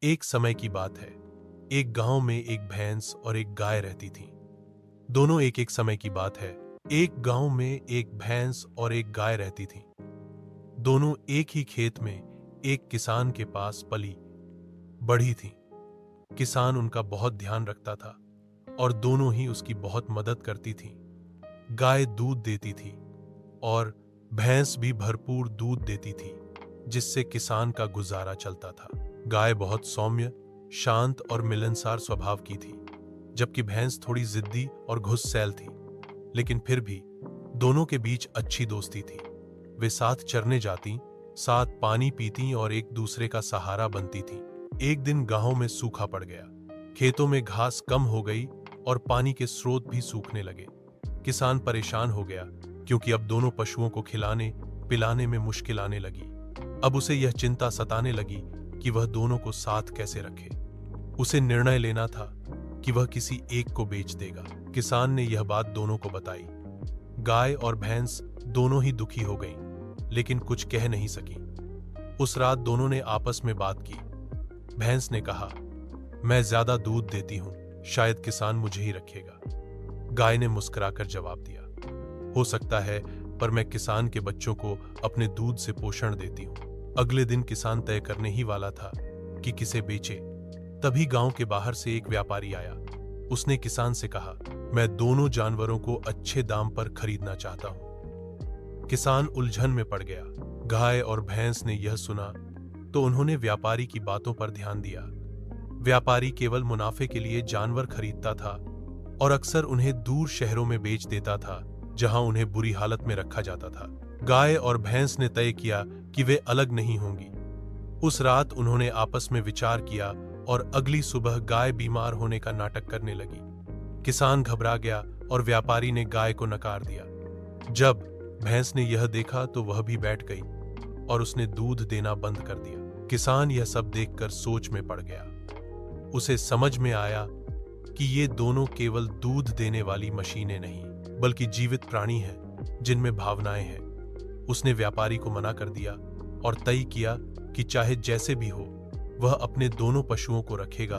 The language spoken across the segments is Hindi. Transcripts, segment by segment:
एक समय की बात है। एक गांव में एक भैंस और एक गाय रहती थीं। दोनों एक समय की बात है। एक गांव में एक भैंस और एक गाय रहती थीं। दोनों एक ही खेत में एक किसान के पास पली बढ़ी थीं। किसान उनका बहुत ध्यान रखता था और दोनों ही उसकी बहुत मदद करती थीं। गाय दूध देती थी और भैंस भी भरपूर दूध देती थी, जिससे किसान का गुजारा चलता था। गाय बहुत सौम्य, शांत और मिलनसार स्वभाव की थी, जबकि भैंस थोड़ी जिद्दी और घुस्सैल थी। लेकिन फिर भी दोनों के बीच अच्छी दोस्ती थी। वे साथ चरने जाती, साथ पानी पीती और एक दूसरे का सहारा बनती थीं। एक दिन गांव में सूखा पड़ गया। खेतों में घास कम हो गई और पानी के स्रोत भी सूखने लगे। किसान परेशान हो गया, क्योंकि अब दोनों पशुओं को खिलाने पिलाने में मुश्किल आने लगी। अब उसे यह चिंता सताने लगी कि वह दोनों को साथ कैसे रखे। उसे निर्णय लेना था कि वह किसी एक को बेच देगा। किसान ने यह बात दोनों को बताई। गाय और भैंस दोनों ही दुखी हो गईं, लेकिन कुछ कह नहीं सकी। उस रात दोनों ने आपस में बात की। भैंस ने कहा, मैं ज्यादा दूध देती हूं, शायद किसान मुझे ही रखेगा। गाय ने मुस्कुराकर जवाब दिया, हो सकता है, पर मैं किसान के बच्चों को अपने दूध से पोषण देती हूं। अगले दिन किसान तय करने ही वाला था कि किसे बेचे। तभी गांव के बाहर से एक व्यापारी आया। उसने किसान से कहा, मैं दोनों जानवरों को अच्छे दाम पर खरीदना चाहता हूं। किसान उलझन में पड़ गया। गाय और भैंस ने यह सुना तो उन्होंने व्यापारी की बातों पर ध्यान दिया। व्यापारी केवल मुनाफे के लिए जानवर खरीदता था और अक्सर उन्हें दूर शहरों में बेच देता था, जहां उन्हें बुरी हालत में रखा जाता था। गाय और भैंस ने तय किया कि वे अलग नहीं होंगी। उस रात उन्होंने आपस में विचार किया और अगली सुबह गाय बीमार होने का नाटक करने लगी। किसान घबरा गया और व्यापारी ने गाय को नकार दिया। जब भैंस ने यह देखा तो वह भी बैठ गई और उसने दूध देना बंद कर दिया। किसान यह सब देखकर सोच में पड़ गया। उसे समझ में आया कि ये दोनों केवल दूध देने वाली मशीनें नहीं, बल्कि जीवित प्राणी हैं, जिनमें भावनाएं हैं। उसने व्यापारी को मना कर दिया और तय किया कि चाहे जैसे भी हो, वह अपने दोनों पशुओं को रखेगा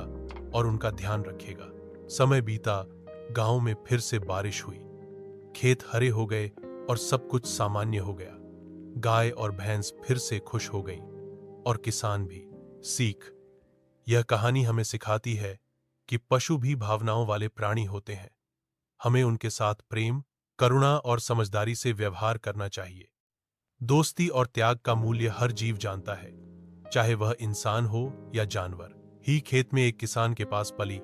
और उनका ध्यान रखेगा। समय बीता, गांव में फिर से बारिश हुई। खेत हरे हो गए और सब कुछ सामान्य हो गया। गाय और भैंस फिर से खुश हो गईं और किसान भी। सीख: यह कहानी हमें सिखाती है कि पशु भी भावनाओं वाले प्राणी होते हैं। हमें उनके साथ प्रेम, करुणा और समझदारी से व्यवहार करना चाहिए। दोस्ती और त्याग का मूल्य हर जीव जानता है, चाहे वह इंसान हो या जानवर। ही खेत में एक किसान के पास पली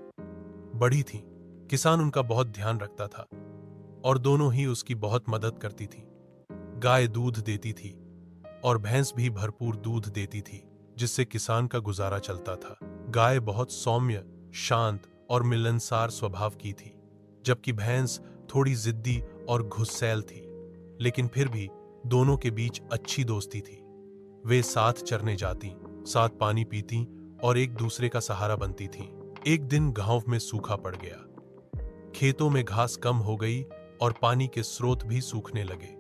बढ़ी थी। किसान उनका बहुत ध्यान रखता था और दोनों ही उसकी बहुत मदद करती थी। गाय दूध देती थी और भैंस भी भरपूर दूध देती थी, जिससे किसान का गुजारा चलता था। गाय बहुत सौम्य, शांत और मिलनसार स्वभाव की थी, जबकि भैंस थोड़ी जिद्दी और घुस्सैल थी। लेकिन फिर भी दोनों के बीच अच्छी दोस्ती थी। वे साथ चरने जाती, साथ पानी पीती और एक दूसरे का सहारा बनती थीं। एक दिन गांव में सूखा पड़ गया। खेतों में घास कम हो गई और पानी के स्रोत भी सूखने लगे।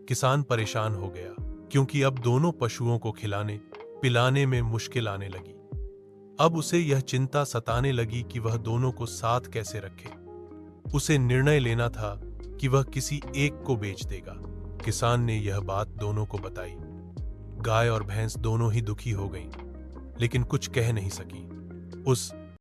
किसान परेशान हो गया, क्योंकि अब दोनों पशुओं को खिलाने पिलाने में मुश्किल आने लगी। अब उसे यह चिंता सताने लगी कि वह दोनों को साथ कैसे रखे। उसे निर्णय लेना था कि वह किसी एक को बेच देगा। किसान ने यह बात दोनों को बताई। गाय और भैंस दोनों ही दुखी हो गईं, लेकिन कुछ कह नहीं सकी। उस